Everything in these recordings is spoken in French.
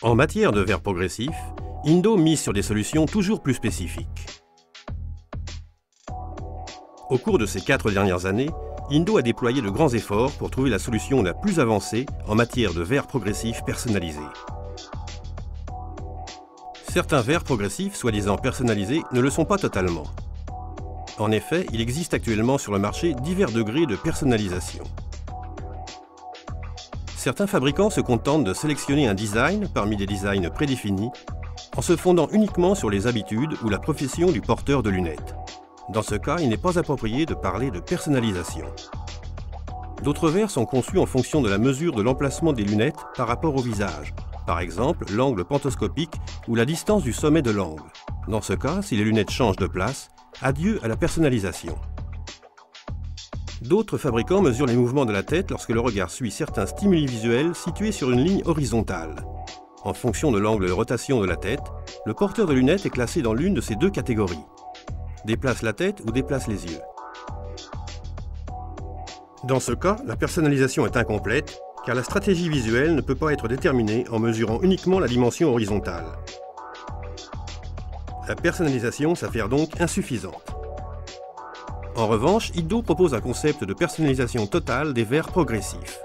En matière de verre progressif, Indo mise sur des solutions toujours plus spécifiques. Au cours de ces 4 dernières années, Indo a déployé de grands efforts pour trouver la solution la plus avancée en matière de verre progressif personnalisé. Certains verres progressifs, soi-disant personnalisés, ne le sont pas totalement. En effet, il existe actuellement sur le marché divers degrés de personnalisation. Certains fabricants se contentent de sélectionner un design parmi des designs prédéfinis en se fondant uniquement sur les habitudes ou la profession du porteur de lunettes. Dans ce cas, il n'est pas approprié de parler de personnalisation. D'autres verres sont conçus en fonction de la mesure de l'emplacement des lunettes par rapport au visage, par exemple l'angle pantoscopique ou la distance du sommet de l'angle. Dans ce cas, si les lunettes changent de place, adieu à la personnalisation. D'autres fabricants mesurent les mouvements de la tête lorsque le regard suit certains stimuli visuels situés sur une ligne horizontale. En fonction de l'angle de rotation de la tête, le porteur de lunettes est classé dans l'une de ces deux catégories. Déplace la tête ou déplace les yeux. Dans ce cas, la personnalisation est incomplète, car la stratégie visuelle ne peut pas être déterminée en mesurant uniquement la dimension horizontale. La personnalisation s'avère donc insuffisante. En revanche, Indo propose un concept de personnalisation totale des verres progressifs.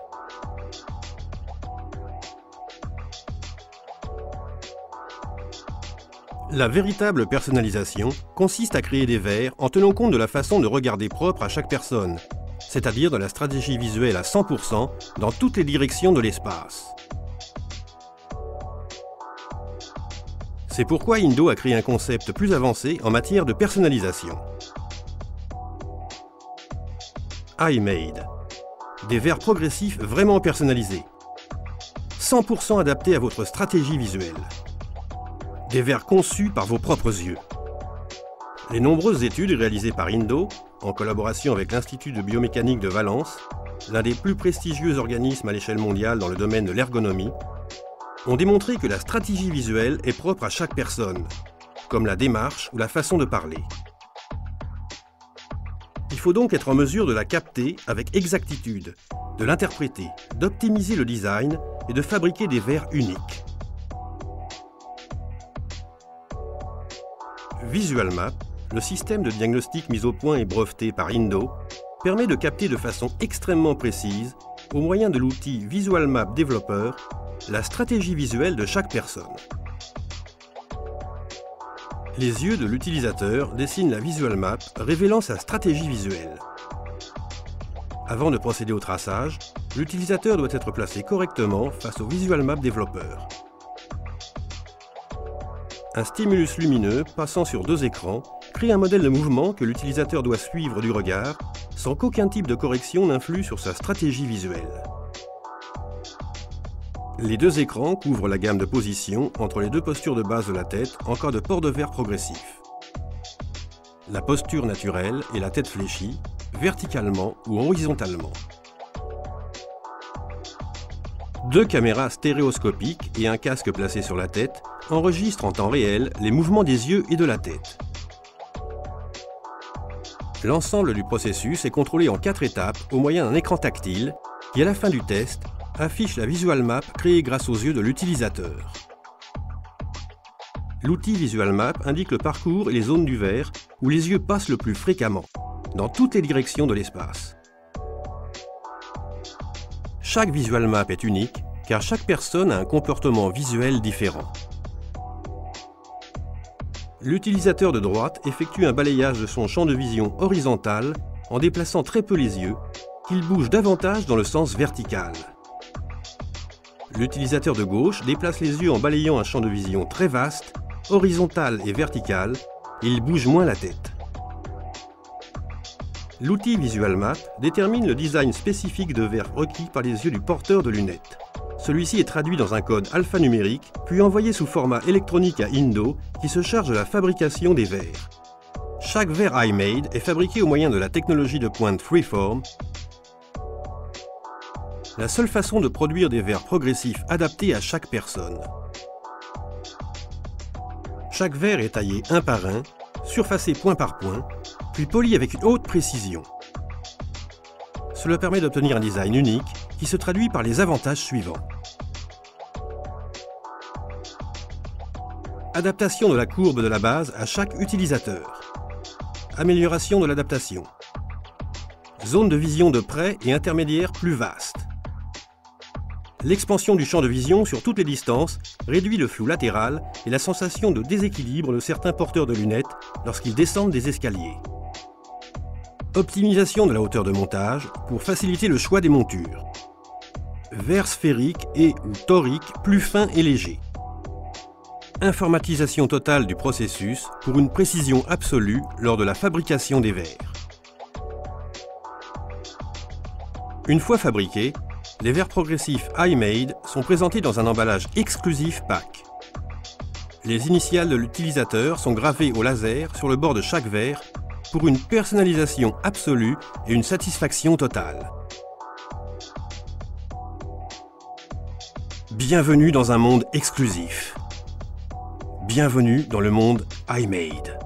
La véritable personnalisation consiste à créer des verres en tenant compte de la façon de regarder propre à chaque personne, c'est-à-dire de la stratégie visuelle à 100% dans toutes les directions de l'espace. C'est pourquoi Indo a créé un concept plus avancé en matière de personnalisation. iMade. Des verres progressifs vraiment personnalisés. 100% adaptés à votre stratégie visuelle. Des verres conçus par vos propres yeux. Les nombreuses études réalisées par Indo, en collaboration avec l'Institut de biomécanique de Valence, l'un des plus prestigieux organismes à l'échelle mondiale dans le domaine de l'ergonomie, ont démontré que la stratégie visuelle est propre à chaque personne, comme la démarche ou la façon de parler. Il faut donc être en mesure de la capter avec exactitude, de l'interpréter, d'optimiser le design et de fabriquer des verres uniques. VisualMap, le système de diagnostic mis au point et breveté par Indo, permet de capter de façon extrêmement précise, au moyen de l'outil VisualMap Developer, la stratégie visuelle de chaque personne. Les yeux de l'utilisateur dessinent la VisualMap, révélant sa stratégie visuelle. Avant de procéder au traçage, l'utilisateur doit être placé correctement face au VisualMap Developer. Un stimulus lumineux passant sur 2 écrans crée un modèle de mouvement que l'utilisateur doit suivre du regard, sans qu'aucun type de correction n'influe sur sa stratégie visuelle. Les 2 écrans couvrent la gamme de positions entre les 2 postures de base de la tête en cas de port de verre progressif. La posture naturelle et la tête fléchie, verticalement ou horizontalement. 2 caméras stéréoscopiques et un casque placé sur la tête enregistrent en temps réel les mouvements des yeux et de la tête. L'ensemble du processus est contrôlé en 4 étapes au moyen d'un écran tactile qui, à la fin du test, affiche la VisualMap créée grâce aux yeux de l'utilisateur. L'outil VisualMap indique le parcours et les zones du verre où les yeux passent le plus fréquemment, dans toutes les directions de l'espace. Chaque VisualMap est unique, car chaque personne a un comportement visuel différent. L'utilisateur de droite effectue un balayage de son champ de vision horizontal en déplaçant très peu les yeux, qu'il bouge davantage dans le sens vertical. L'utilisateur de gauche déplace les yeux en balayant un champ de vision très vaste, horizontal et vertical, et il bouge moins la tête. L'outil VisualMap détermine le design spécifique de verre requis par les yeux du porteur de lunettes. Celui-ci est traduit dans un code alphanumérique, puis envoyé sous format électronique à Indo, qui se charge de la fabrication des verres. Chaque verre iMade est fabriqué au moyen de la technologie de pointe Freeform, la seule façon de produire des verres progressifs adaptés à chaque personne. Chaque verre est taillé un par un, surfacé point par point, puis poli avec une haute précision. Cela permet d'obtenir un design unique qui se traduit par les avantages suivants. Adaptation de la courbe de la base à chaque utilisateur. Amélioration de l'adaptation. Zone de vision de près et intermédiaire plus vaste. L'expansion du champ de vision sur toutes les distances réduit le flou latéral et la sensation de déséquilibre de certains porteurs de lunettes lorsqu'ils descendent des escaliers. Optimisation de la hauteur de montage pour faciliter le choix des montures. Verre sphérique et ou torique plus fin et léger. Informatisation totale du processus pour une précision absolue lors de la fabrication des verres. Une fois fabriqués, les verres progressifs iMade sont présentés dans un emballage exclusif pack. Les initiales de l'utilisateur sont gravées au laser sur le bord de chaque verre pour une personnalisation absolue et une satisfaction totale. Bienvenue dans un monde exclusif. Bienvenue dans le monde iMade.